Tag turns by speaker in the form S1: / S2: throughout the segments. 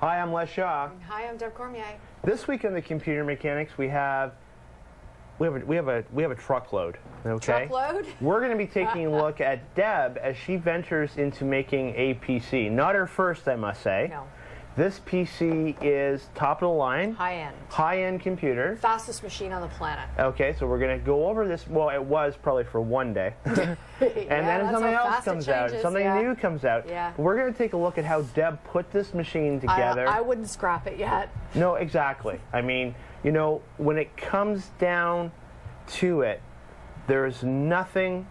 S1: Hi, I'm Les Shaw.
S2: And hi, I'm Deb Cormier.
S1: This week on the Computer Mechanics, we have a truckload. Okay.
S2: Truckload?
S1: We're going to be taking a look at Deb as she ventures into making a PC. Not her first, I must say.
S2: No.
S1: This PC is top of the line.
S2: High-end.
S1: High-end computer.
S2: Fastest machine on the planet.
S1: Okay, so we're going to go over this. Well, it was probably for one day. And then something else comes out. Something new comes out.
S2: Yeah.
S1: We're going to take a look at how Deb put this machine together.
S2: I wouldn't scrap it yet.
S1: No, exactly. I mean, you know, when it comes down to it, there is nothing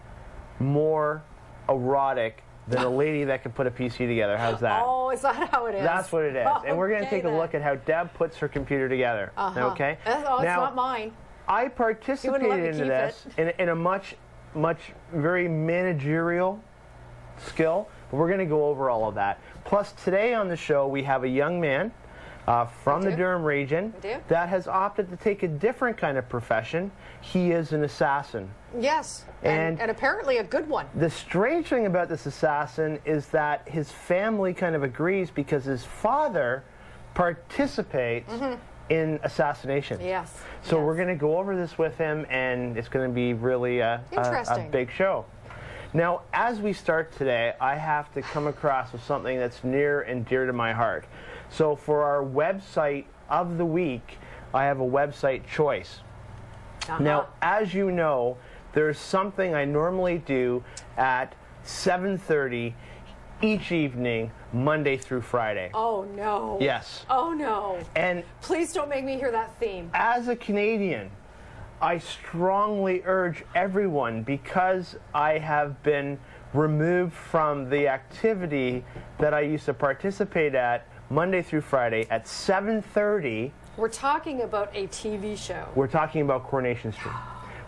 S1: more erotic than a lady that can put a PC together. How's that?
S2: Oh, is that how it is?
S1: That's what it is.
S2: Oh,
S1: and we're going to take a
S2: then.
S1: look at how Deb puts her computer together. Okay?
S2: Oh, it's not mine.
S1: I participated in this in a much very managerial skill, but we're going to go over all of that. Plus, today on the show, we have a young man from the Durham region that has opted to take a different kind of profession. He is an assassin.
S2: Yes, and apparently a good one.
S1: The strange thing about this assassin is that his family kind of agrees because his father participates in assassination.
S2: Yes.
S1: So we're going to go over this with him, and it's going to be really a big show. Now, as we start today, I have to come across with something that's near and dear to my heart. So for our website of the week, I have a website choice. Now, as you know, there's something I normally do at 7:30 each evening, Monday through Friday.
S2: Oh, no.
S1: Yes.
S2: Oh, no.
S1: And
S2: please don't make me hear that theme.
S1: As a Canadian, I strongly urge everyone, because I have been removed from the activity that I used to participate at Monday through Friday at 7:30.
S2: We're talking about a TV show.
S1: We're talking about Coronation Street.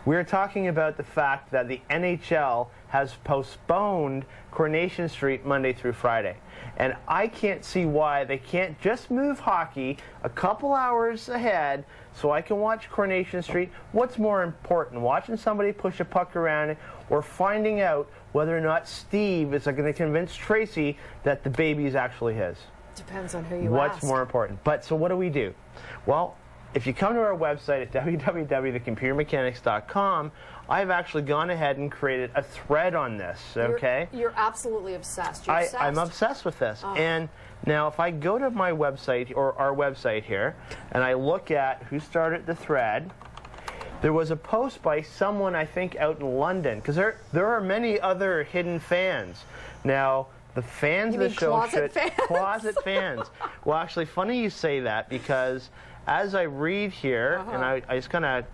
S1: We're talking about the fact that the NHL has postponed Coronation Street Monday through Friday. And I can't see why they can't just move hockey a couple hours ahead so I can watch Coronation Street. What's more important, watching somebody push a puck around or finding out whether or not Steve is going to convince Tracy that the baby is actually his?
S2: Depends on who you
S1: ask. What's more important? But so what do? Well, if you come to our website at www.thecomputermechanics.com, I've actually gone ahead and created a thread on this, okay?
S2: You're absolutely obsessed. You're obsessed.
S1: I'm obsessed with this. And now if I go to my website, or our website here, and I look at who started the thread, there was a post by someone, I think, out in London, because there are many other hidden fans. Now, the fans of the show should... Closet fans. Well, actually, funny you say that, because as I read here, and I just kind of...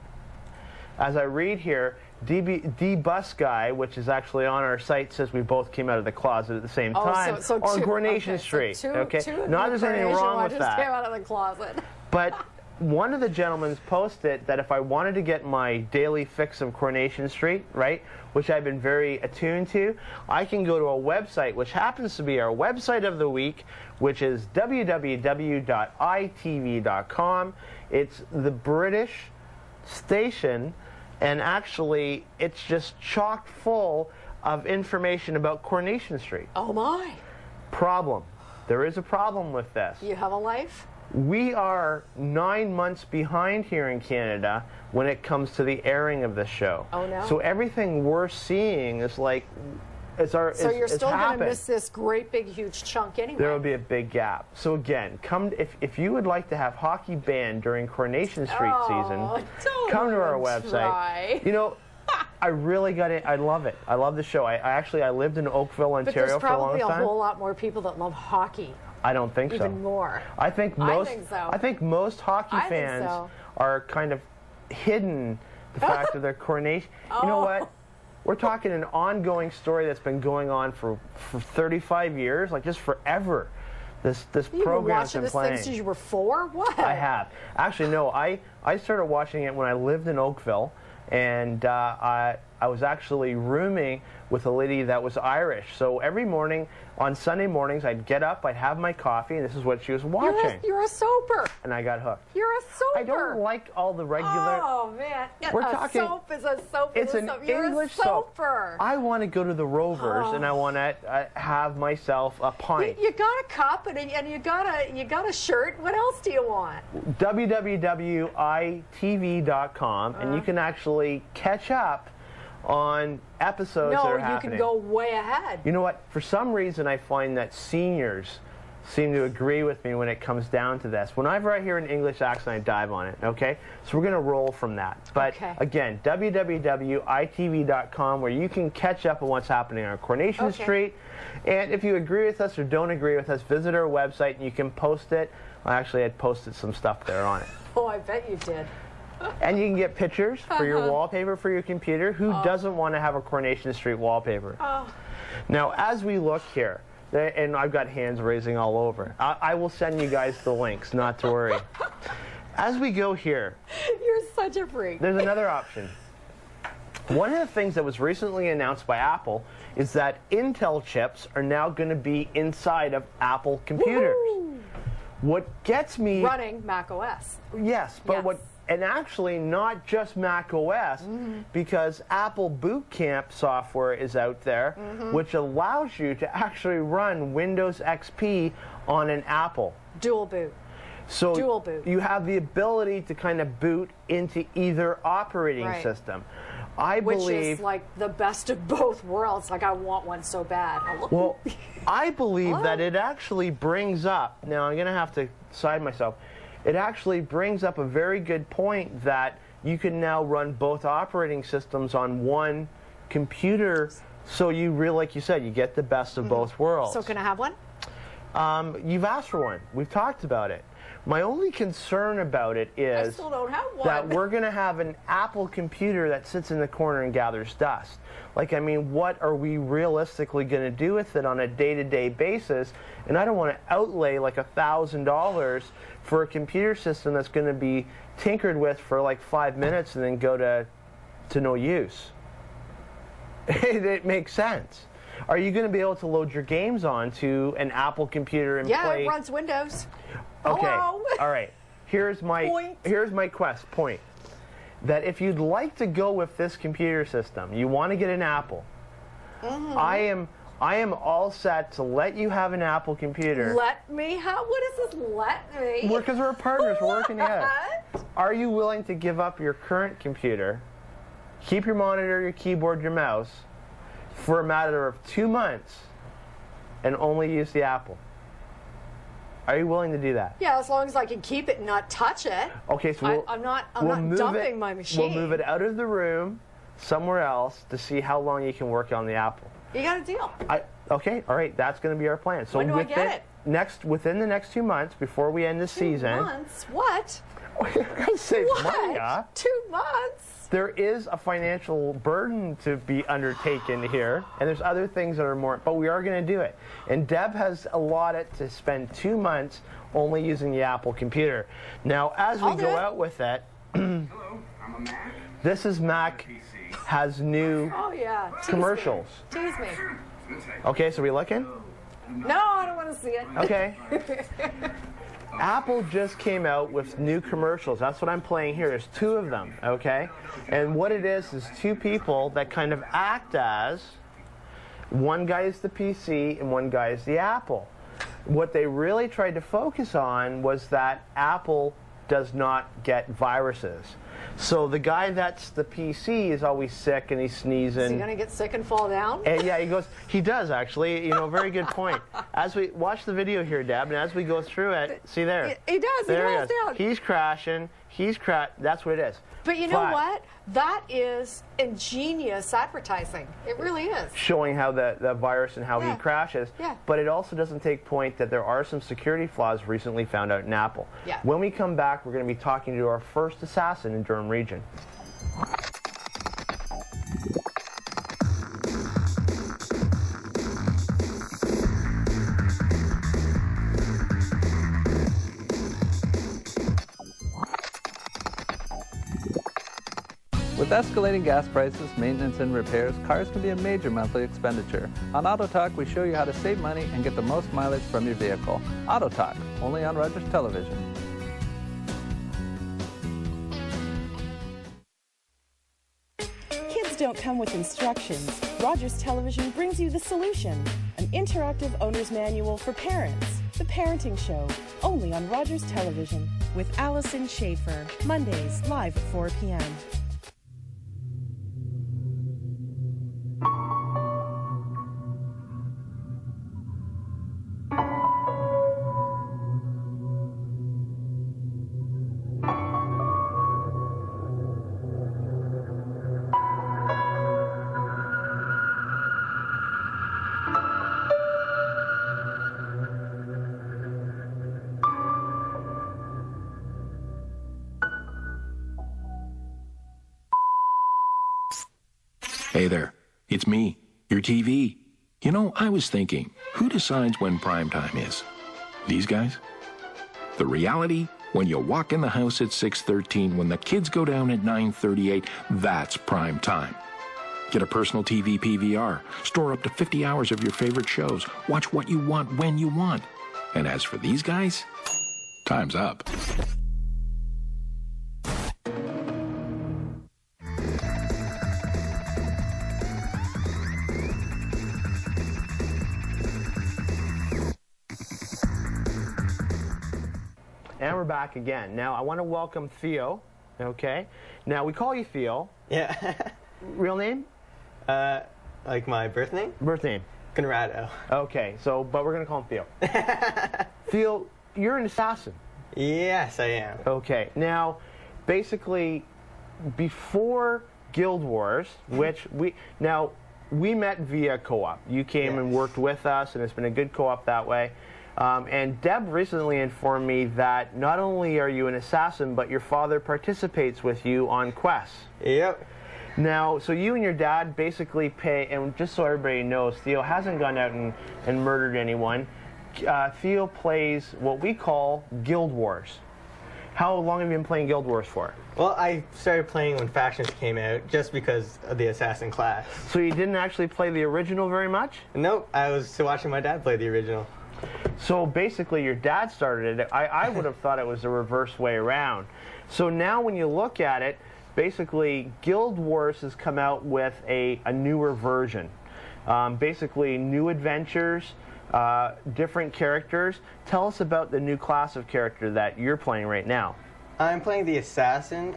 S1: As I read here, D Bus Guy, which is actually on our site, says we both came out of the closet at the same time on Coronation Street.
S2: Not
S1: there's anything wrong with that.
S2: Came out of the closet.
S1: But one of the gentlemen posted that if I wanted to get my daily fix of Coronation Street, right, which I've been very attuned to, I can go to a website, which happens to be our website of the week, which is www.itv.com. It's the British station, and actually it's just chock full of information about Coronation Street.
S2: Oh my.
S1: Problem. There is a problem with this.
S2: You have a life?
S1: We are 9 months behind here in Canada when it comes to the airing of this show.
S2: Oh no.
S1: So everything we're seeing is like
S2: So you're still going to miss this great big huge chunk anyway.
S1: There will be a big gap. So again, if you would like to have hockey banned during Coronation Street season, come to our website. You know, I really got it. I love it. I love the show. I lived in Oakville, Ontario for a long time.
S2: But there's probably a whole lot more people that love hockey.
S1: I don't think so.
S2: Even more.
S1: I think most hockey fans are kind of hidden the fact of their coronation. You know what? We're talking an ongoing story that's been going on for 35 years, like just forever. This program's been playing.
S2: This since you were 4? What?
S1: I have. Actually, no. I started watching it when I lived in Oakville, and I was actually rooming with a lady that was Irish. So every morning, on Sunday mornings, I'd get up, I'd have my coffee, and this is what she was watching.
S2: You're a soaper.
S1: And I got hooked.
S2: You're a soaper.
S1: I don't like all the regular...
S2: Oh, man.
S1: We're talking...
S2: soap is a soap.
S1: It's an English soap. I want to go to the Rovers, and I want to have myself a pint.
S2: You got a cup, and you got a shirt. What else do you want?
S1: www.itv.com, and you can actually catch up on episodes that are happening.
S2: No, you can go way ahead.
S1: You know what? For some reason, I find that seniors seem to agree with me when it comes down to this. Whenever I hear an English accent, I dive on it, okay? So we're going to roll from that. But again, www.itv.com, where you can catch up on what's happening on Coronation Street. And if you agree with us or don't agree with us, visit our website and you can post it. I actually had posted some stuff there on it.
S2: Oh, I bet you did.
S1: And you can get pictures for your wallpaper for your computer. Who doesn't want to have a Coronation Street wallpaper? Now, as we look here, and I've got hands raising all over, I will send you guys the links, not to worry. As we go here...
S2: You're such a freak.
S1: There's another option. One of the things that was recently announced by Apple is that Intel chips are now going to be inside of Apple computers.
S2: Woo-hoo!
S1: What gets me...
S2: Running Mac OS.
S1: Yes, but what... And actually, not just Mac OS, because Apple Boot Camp software is out there, which allows you to actually run Windows XP on an Apple.
S2: Dual boot.
S1: So
S2: Dual boot.
S1: You have the ability to kind of boot into either operating system.
S2: Which is like the best of both worlds. Like, I want one so bad.
S1: Well, I believe that it actually brings up, now I'm going to have to side myself, it actually brings up a very good point that you can now run both operating systems on one computer, so you really, like you said, you get the best of both worlds.
S2: So can I have one?
S1: You've asked for one. We've talked about it. My only concern about it is
S2: I still don't have one.
S1: that we're going to have an Apple computer that sits in the corner and gathers dust. Like, I mean, what are we realistically going to do with it on a day-to-day basis? And I don't want to outlay like $1,000 for a computer system that's going to be tinkered with for like 5 minutes and then go to no use. It makes sense. Are you going to be able to load your games onto an Apple computer and play?
S2: Yeah, it runs Windows.
S1: Okay.
S2: Hello.
S1: All right. Here's my point. That if you'd like to go with this computer system, you want to get an Apple. I am all set to let you have an Apple computer.
S2: Let me have? What is this? Let me?
S1: Because we're partners. We're working together. Are you willing to give up your current computer, keep your monitor, your keyboard, your mouse, for a matter of 2 months, and only use the Apple? Are you willing to do that?
S2: Yeah, as long as I can keep it and not touch it.
S1: Okay, so
S2: I'm not dumping my machine.
S1: We'll move it out of the room, somewhere else, to see how long you can work on the Apple.
S2: You got a deal.
S1: Okay, all right, that's going to be our plan. So
S2: when do I get it?
S1: Within the next 2 months, before we end the season.
S2: 2 months? What?
S1: You're going to save money, huh?
S2: 2 months?
S1: There is a financial burden to be undertaken here, and there's other things that are more, but we are going to do it. And Deb has allotted to spend 2 months only using the Apple computer. Now, as we go out with it,
S3: hello, I'm a Mac.
S1: This is Mac has new commercials.
S2: Tease me.
S1: Okay, so we looking?
S2: No, I don't want to see it.
S1: Okay. Apple just came out with new commercials. That's what I'm playing here. There's 2 of them, okay? And what it is 2 people that kind of act as, one guy is the PC and one guy is the Apple. What they really tried to focus on was that Apple does not get viruses. So the guy that's the PC is always sick and he's sneezing.
S2: Is he going to get sick and fall down?
S1: And yeah, he does actually, very good point. As we watch the video here, Deb, and as we go through it, see there.
S2: He does,
S1: there
S2: he falls down.
S1: He's crashing, that's what it is.
S2: But you know what? That is ingenious advertising. It really is.
S1: Showing how the virus and how he crashes.
S2: Yeah.
S1: But it also doesn't take point that there are some security flaws recently found out in Apple.
S2: Yeah.
S1: When we come back, we're going to be talking to our first assassin in Durham Region.
S4: With escalating gas prices, maintenance, and repairs, cars can be a major monthly expenditure. On Auto Talk, we show you how to save money and get the most mileage from your vehicle. Auto Talk, only on Rogers Television.
S5: Kids don't come with instructions. Rogers Television brings you the solution, an interactive owner's manual for parents. The Parenting Show, only on Rogers Television, with Allison Schaefer, Mondays, live at 4 p.m.
S6: Hey there, it's me, your TV. You know, I was thinking, who decides when prime time is? These guys? The reality, when you walk in the house at 6:13, when the kids go down at 9:38, that's prime time. Get a personal TV PVR, store up to 50 hours of your favorite shows, watch what you want when you want. And as for these guys, time's up.
S1: And we're back again. Now, I want to welcome Theo, okay? Now, we call you Theo.
S7: Yeah.
S1: Real name?
S7: Like my birth name?
S1: Birth name.
S7: Conrado.
S1: Okay, but we're going to call him Theo. Theo, you're an assassin.
S7: Yes, I am.
S1: Okay, now, basically, before Guild Wars, which we met via co-op. You came and worked with us, and it's been a good co-op that way. And Deb recently informed me that not only are you an assassin, but your father participates with you on quests.
S7: Yep.
S1: Now, so you and your dad basically pay, and just so everybody knows, Theo hasn't gone out and murdered anyone. Theo plays what we call Guild Wars. How long have you been playing Guild Wars for?
S7: Well, I started playing when Factions came out, just because of the assassin class.
S1: So you didn't actually play the original very much?
S7: Nope, I was watching my dad play the original.
S1: So basically your dad started it. I would have thought it was the reverse way around. So now when you look at it, basically Guild Wars has come out with a newer version. Basically new adventures, different characters. Tell us about the new class of character that you're playing right now.
S7: I'm playing the assassin.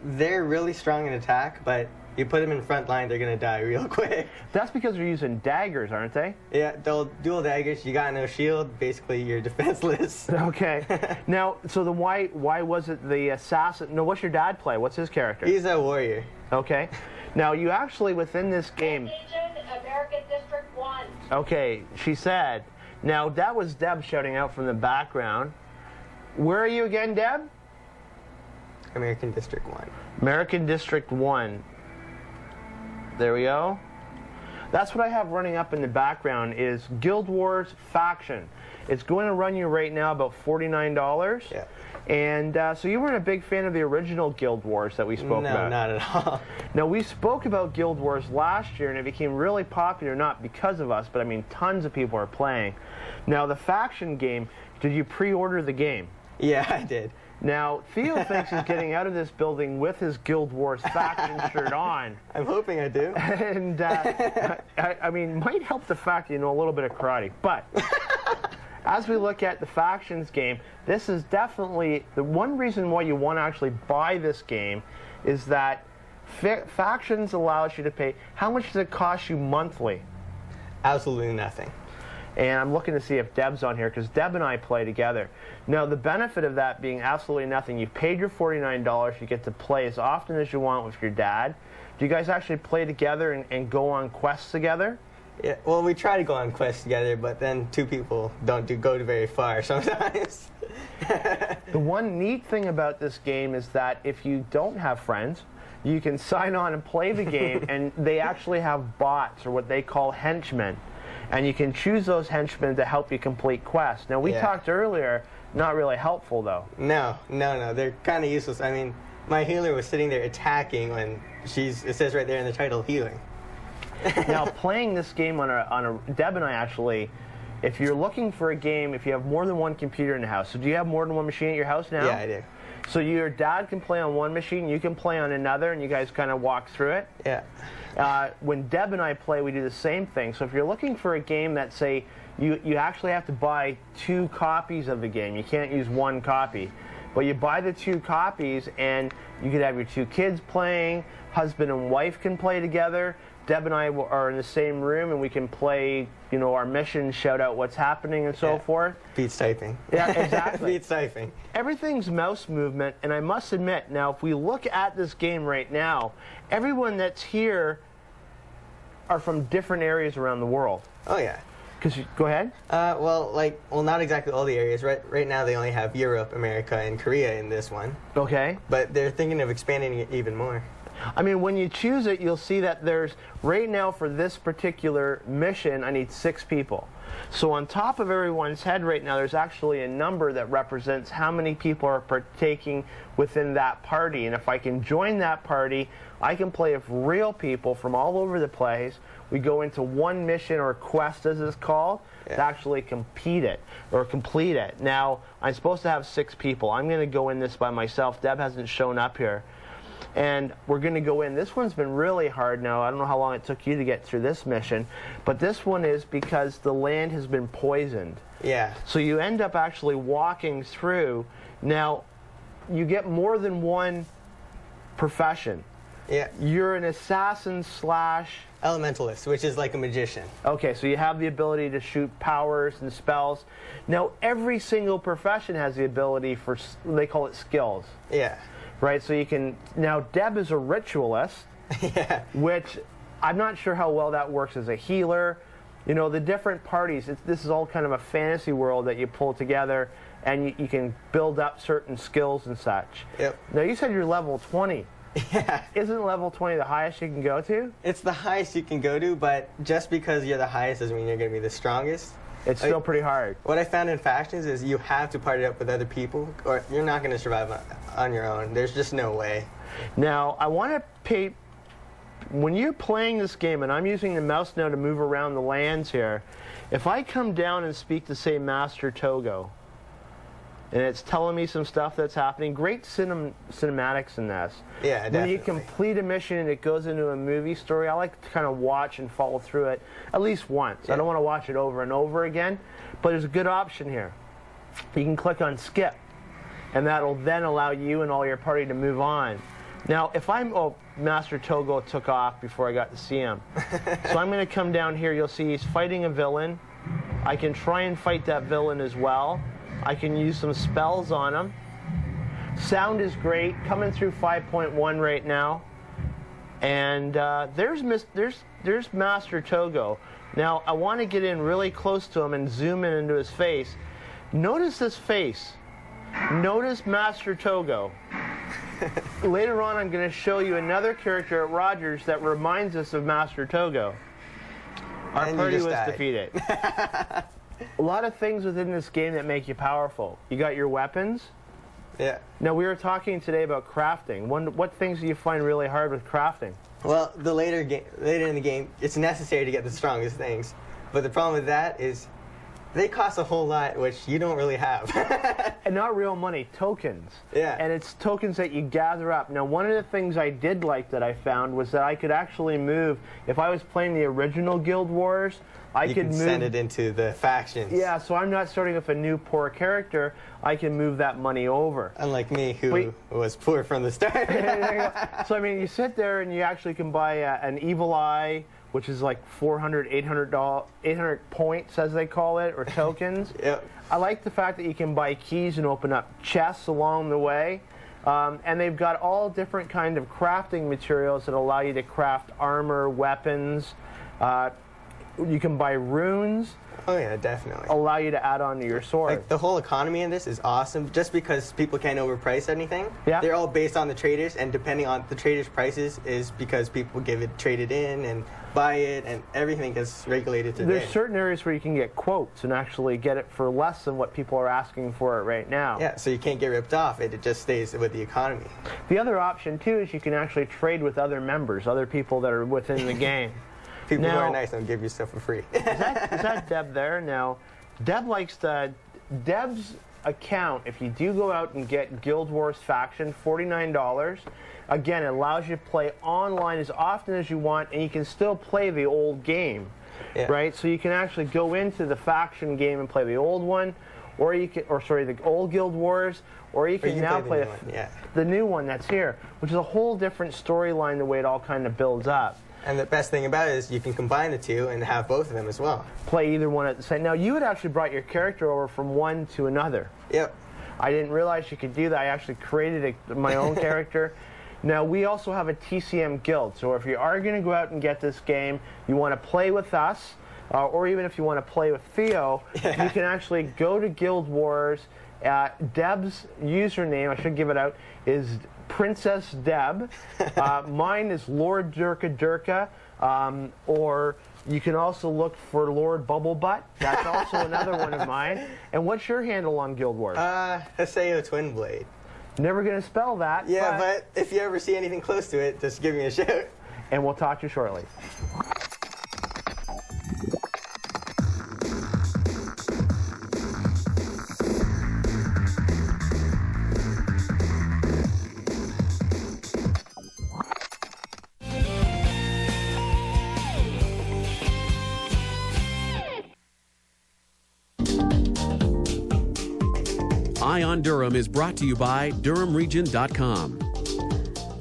S7: They're really strong in attack, but you put them in front line, they're going to die real quick.
S1: That's because they're using daggers, aren't they?
S7: Yeah, dual daggers. You got no shield. Basically, you're defenseless.
S1: Okay. Now, so then why was it the assassin? No, what's your dad play? What's his character?
S7: He's a warrior.
S1: Okay. Now, you actually, within this game...
S8: American District 1.
S1: Okay, she said. Now, that was Deb shouting out from the background. Where are you again, Deb?
S7: American District 1.
S1: American District 1. There we go. That's what I have running up in the background is Guild Wars Faction. It's going to run you right now about $49.
S7: Yeah.
S1: And so you weren't a big fan of the original Guild Wars that we spoke about?
S7: No, not at all.
S1: Now, we spoke about Guild Wars last year, and it became really popular, not because of us, but I mean tons of people are playing. Now, the Faction game, did you pre-order the game?
S7: Yeah, I did.
S1: Now, Theo thinks he's getting out of this building with his Guild Wars Faction shirt on.
S7: I'm hoping I do.
S1: And, I mean, might help the fact that you know a little bit of karate. But as we look at the Factions game, this is definitely the one reason why you want to actually buy this game is that Factions allows you to pay. How much does it cost you monthly?
S7: Absolutely nothing.
S1: And I'm looking to see if Deb's on here, because Deb and I play together. Now, the benefit of that being absolutely nothing, you've paid your $49, you get to play as often as you want with your dad. Do you guys actually play together and go on quests together?
S7: Yeah, well, we try to go on quests together, but then two people don't go very far sometimes.
S1: The one neat thing about this game is that if you don't have friends, you can sign on and play the game, and they actually have bots, or what they call henchmen. And you can choose those henchmen to help you complete quests. Now, we talked earlier, not really helpful, though.
S7: No. They're kind of useless. I mean, my healer was sitting there attacking when it says right there in the title, healing.
S1: Now, playing this game on a Deb and I actually, if you're looking for a game, if you have more than one computer in the house, so do you have more than one machine at your house now?
S7: Yeah, I do.
S1: So your dad can play on one machine, you can play on another, and you guys kind of walk through it?
S7: Yeah.
S1: When Deb and I play, we do the same thing. So if you're looking for a game that, say, you actually have to buy 2 copies of the game. You can't use 1 copy. But you buy the 2 copies, and you could have your 2 kids playing, husband and wife can play together. Deb and I are in the same room, and we can play, you know, our mission, shout out what's happening, and so forth.
S7: Beats typing.
S1: Yeah, exactly.
S7: Beats typing.
S1: Everything's mouse movement, and I must admit, now, if we look at this game right now, everyone that's here are from different areas around the world.
S7: Oh, yeah.
S1: Go ahead.
S7: Well, not exactly all the areas. Right now, they only have Europe, America, and Korea in this one.
S1: Okay.
S7: But they're thinking of expanding it even more.
S1: I mean, when you choose it, you'll see that there's, right now for this particular mission, I need 6 people. So on top of everyone's head right now, there's actually a number that represents how many people are partaking within that party. And if I can join that party, I can play with real people from all over the place. We go into one mission, or quest as it's called, to actually complete it. Now, I'm supposed to have 6 people. I'm going to go in this by myself. Deb hasn't shown up here. And we're going to go in. This one's been really hard now. I don't know how long it took you to get through this mission, but this one is because the land has been poisoned.
S7: Yeah.
S1: So you end up actually walking through. Now, you get more than one profession.
S7: Yeah.
S1: You're an assassin /
S7: elementalist, which is like a magician.
S1: Okay, so you have the ability to shoot powers and spells. Now, every single profession has the ability for, they call it skills.
S7: Yeah.
S1: Right, so you can, now Deb is a ritualist,
S7: yeah.
S1: Which I'm not sure how well that works as a healer. You know, the different parties, this is all kind of a fantasy world that you pull together, and you can build up certain skills and such.
S7: Yep.
S1: Now, you said you're level 20.
S7: Yeah.
S1: Isn't level 20 the highest you can go to?
S7: It's the highest you can go to, but just because you're the highest doesn't mean you're going to be the strongest.
S1: It's still pretty hard.
S7: What I found in factions is you have to party up with other people, or you're not going to survive on your own. There's just no way.
S1: Now, I want to pay... When you're playing this game, and I'm using the mouse now to move around the lands here, if I come down and speak to, say, Master Togo, and it's telling me some stuff that's happening, great cinematics in this.
S7: Yeah, definitely.
S1: When you complete a mission and it goes into a movie story, I like to kind of watch and follow through it at least once. Yeah. I don't want to watch it over and over again, but there's a good option here. You can click on skip, and that'll then allow you and all your party to move on. Now, if oh, Master Togo took off before I got to see him. So I'm going to come down here. You'll see he's fighting a villain. I can try and fight that villain as well. I can use some spells on him. Sound is great, coming through 5.1 right now. And there's Master Togo. Now, I want to get in really close to him and zoom in into his face. Notice this face. Notice Master Togo. Later on, I'm going to show you another character at Rogers that reminds us of Master Togo. Our party was defeated. A lot of things within this game that make you powerful. You got your weapons.
S7: Yeah.
S1: Now, we were talking today about crafting. What things do you find really hard with crafting?
S7: Well, later in the game, it's necessary to get the strongest things. But the problem with that is they cost a whole lot, which you don't really have.
S1: And not real money, tokens.
S7: Yeah.
S1: And it's tokens that you gather up. Now, one of the things I did like that I found was that I could actually move, if I was playing the original Guild Wars,
S7: you can send it into the factions.
S1: Yeah, so I'm not starting with a new poor character. I can move that money over.
S7: Unlike me, who was poor from the start.
S1: So, I mean, you sit there and you actually can buy an Evil Eye, which is like $400, $800 points, as they call it, or tokens.
S7: Yep.
S1: I like the fact that you can buy keys and open up chests along the way. And they've got all different kind of crafting materials that allow you to craft armor, weapons. You can buy runes,
S7: Oh yeah, definitely.
S1: allow you to add on to your sword.
S7: Like the whole economy in this is awesome. Just because people can't overprice anything,
S1: Yeah.
S7: they're all based on the traders, and depending on the traders' prices is because people give it traded in and buy it, and everything gets regulated today.
S1: There's certain areas where you can get quotes and actually get it for less than what people are asking for it right now.
S7: Yeah, so you can't get ripped off. It just stays with the economy.
S1: The other option too is you can actually trade with other members, other people that are within the game.
S7: People who
S1: Now-
S7: are nice and give you stuff for free.
S1: Is that Deb there? Now, Deb likes to. Deb's account, if you do go out and get Guild Wars Faction, $49. Again, it allows you to play online as often as you want, and you can still play the old game,
S7: Yeah.
S1: right? So you can actually go into the Faction game and play the old one, or you can, the old Guild Wars, or you can,
S7: you can
S1: now
S7: play
S1: play
S7: the new one, yeah.
S1: the new one that's here, which is a whole different storyline. The way it all kind of builds up.
S7: And the best thing about it is you can combine the two and have both of them as well.
S1: Play either one at the same. Now you had actually brought your character over from one to another.
S7: Yep.
S1: I didn't realize you could do that. I actually created my own character. Now we also have a TCM guild, so if you are going to go out and get this game, you want to play with us, or even if you want to play with Theo, you can actually go to Guild Wars. Deb's username, I should give it out, is Princess Deb. Mine is Lord Durka Durka, or you can also look for Lord Bubblebutt. That's also another one of mine. And what's your handle on Guild Wars?
S7: Haseo Twin Blade.
S1: Never going to spell that.
S7: Yeah, but if you ever see anything close to it, just give me a shout.
S1: And we'll talk to you shortly.
S9: Eye on Durham is brought to you by DurhamRegion.com.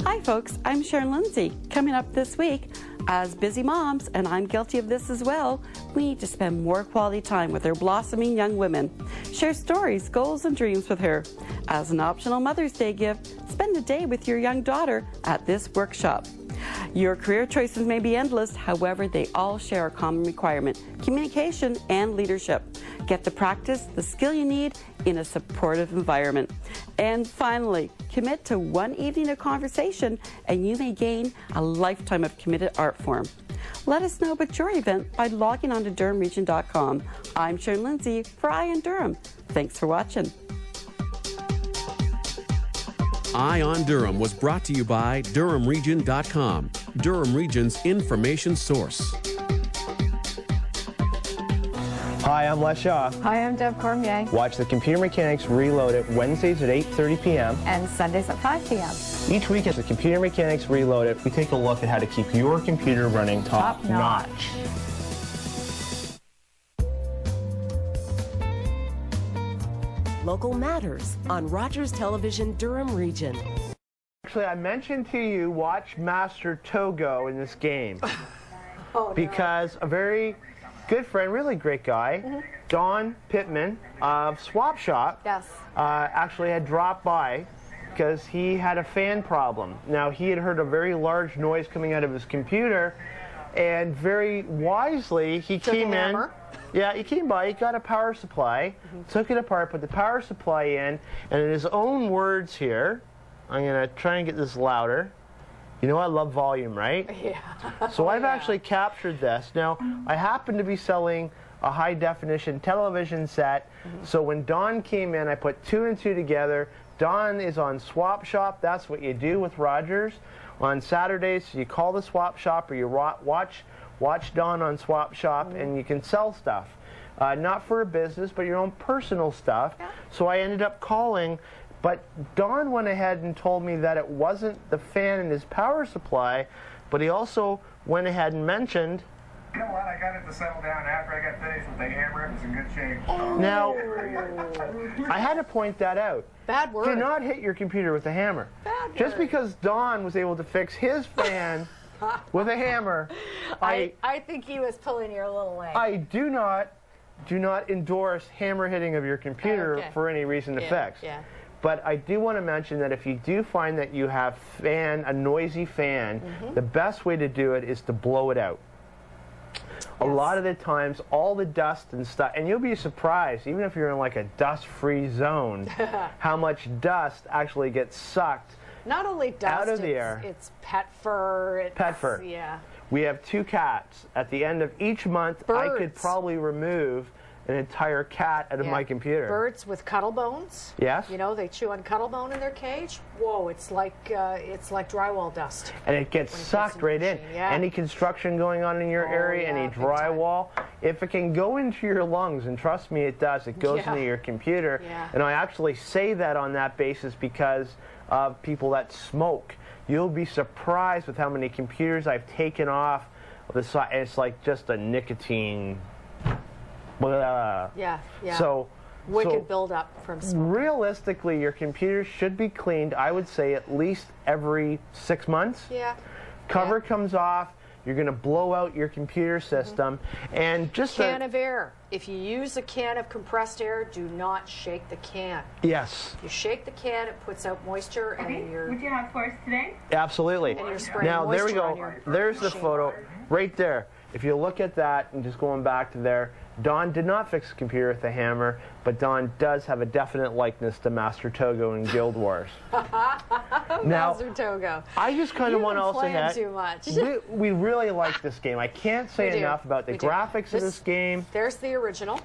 S10: Hi folks, I'm Sharon Lindsay. Coming up this week, as busy moms, and I'm guilty of this as well, we need to spend more quality time with our blossoming young women. Share stories, goals, and dreams with her. As an optional Mother's Day gift, spend a day with your young daughter at this workshop. Your career choices may be endless, however, they all share a common requirement: communication and leadership. Get the practice, the skill you need in a supportive environment. And finally, commit to one evening of conversation and you may gain a lifetime of committed art form. Let us know about your event by logging on to DurhamRegion.com. I'm Sharon Lindsay for Eye on Durham. Thanks for watching.
S9: Eye on Durham was brought to you by DurhamRegion.com, Durham Region's information source.
S1: Hi, I'm Les Shaw.
S11: Hi, I'm Deb Cormier.
S1: Watch the Computer Mechanics Reloaded Wednesdays at 8:30 p.m.
S11: And Sundays at 5 p.m.
S1: Each week as the Computer Mechanics Reloaded, we take a look at how to keep your computer running top notch.
S12: Local Matters on Rogers Television Durham Region.
S1: Actually, I mentioned to you, watch Master Togo in this game. Because a very good friend, really great guy, Don Pittman of Swap Shop, actually had dropped by because he had a fan problem. Now, he had heard a very large noise coming out of his computer, and very wisely, he came in. Yeah, he came by, he got a power supply, took it apart, put the power supply in, and in his own words here, I'm going to try and get this louder. You know I love volume, right?
S2: Yeah.
S1: So I've actually captured this. Now, I happen to be selling a high-definition television set, so when Don came in, I put 2 and 2 together. Don is on Swap Shop. That's what you do with Rogers. On Saturdays, you call the Swap Shop or you watch Don on Swap Shop, and you can sell stuff. Not for a business, but your own personal stuff. So I ended up calling, but Don went ahead and told me that it wasn't the fan in his power supply, but he also went ahead and mentioned...
S3: You know what? I got it to settle down after I got finished with the hammer. It was in good shape.
S1: Now, I had to point that out.
S2: Bad word.
S1: Do not hit your computer with a hammer.
S2: Bad
S1: Just
S2: word.
S1: because Don was able to fix his fan with a hammer,
S2: I think he was pulling your little leg.
S1: I do not endorse hammer hitting of your computer for any reason to fix.
S2: Yeah.
S1: But I do want to mention that if you do find that you have a noisy fan, the best way to do it is to blow it out. a lot of the times all the dust and stuff, and you'll be surprised, even if you're in like a dust-free zone, how much dust actually gets sucked
S2: Not only dust,
S1: out of the air.
S2: It's pet fur.
S1: Pet fur.
S2: Yeah.
S1: We have 2 cats. At the end of each month, I could probably remove an entire cat out of my computer.
S2: Birds with cuttle bones.
S1: Yes.
S2: You know, they chew on cuttle bone in their cage. Whoa, it's like drywall dust.
S1: And it gets sucked right in.
S2: Yeah.
S1: Any construction going on in your area, any drywall, if it can go into your lungs, and trust me, it does, it goes into your computer.
S2: Yeah.
S1: And I actually say that on that basis because of people that smoke. You'll be surprised with how many computers I've taken off of the side. It's like just a nicotine.
S2: Yeah.
S1: So
S2: wicked buildup from smoke.
S1: Realistically, your computer should be cleaned, I would say, at least every 6 months.
S2: Yeah.
S1: Cover comes off. You're going to blow out your computer system. And just
S2: can of air. If you use a can of compressed air, do not shake the can.
S1: Yes.
S2: You shake the can, it puts out moisture, and you're...
S8: Would you have for us today?
S1: Absolutely.
S2: And you're spraying
S1: Now, there we
S2: moisture on
S1: go.
S2: your
S1: There's the
S2: machine.
S1: photo right there. If you look at that and just going back to there, Don did not fix the computer with a hammer, but Don does have a definite likeness to Master Togo in Guild Wars. Now,
S2: Master Togo.
S1: I just kind of want to also
S2: add
S1: add,
S2: too much.
S1: we really like this game. I can't say enough about the graphics of this game.
S2: There's the original.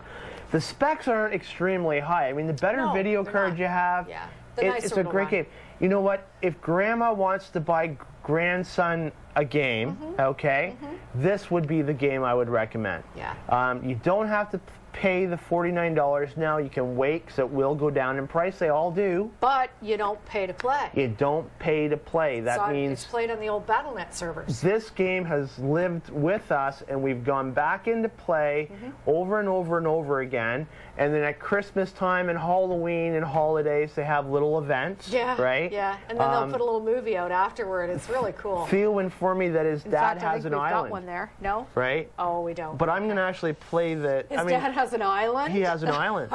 S1: The specs aren't extremely high. I mean, the better video card you have, it's a great game. You know what? If Grandma wants to buy grandson a game, this would be the game I would recommend.
S2: Yeah.
S1: You don't have to pay the $49 now. You can wait because it will go down in price. They all do.
S2: But you don't pay to play.
S1: You don't pay to play. That means
S2: it's played on the old BattleNet servers.
S1: this game has lived with us, and we've gone back into play over and over and over again. And then at Christmas time and Halloween and holidays, they have little events, right?
S2: Yeah, and then they'll put a little movie out afterward. It's really cool.
S1: Theo informed me that his dad has an
S2: we've
S1: island.
S2: got one there. No?
S1: Right?
S2: Oh, we don't.
S1: But I'm going to actually play the...
S2: His dad has an island?
S1: He has an island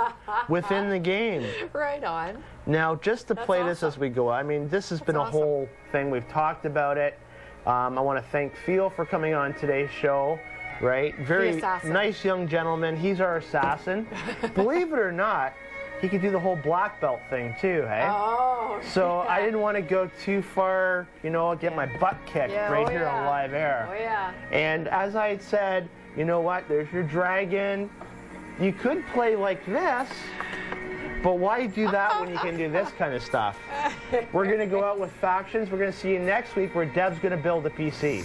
S1: within the game.
S2: Right on.
S1: Now, just to play this as we go, I mean, this has been a whole thing. We've talked about it. I want to thank Theo for coming on today's show. Right? Very nice young gentleman. He's our assassin. Believe it or not, he could do the whole black belt thing too, hey?
S2: Oh.
S1: So I didn't want to go too far, you know, get my butt kicked right here on live air.
S2: Oh, yeah.
S1: And as I had said, you know what? There's your dragon. You could play like this, but why do that when you can do this kind of stuff? We're going to go out with factions. We're going to see you next week where Deb's going to build a PC.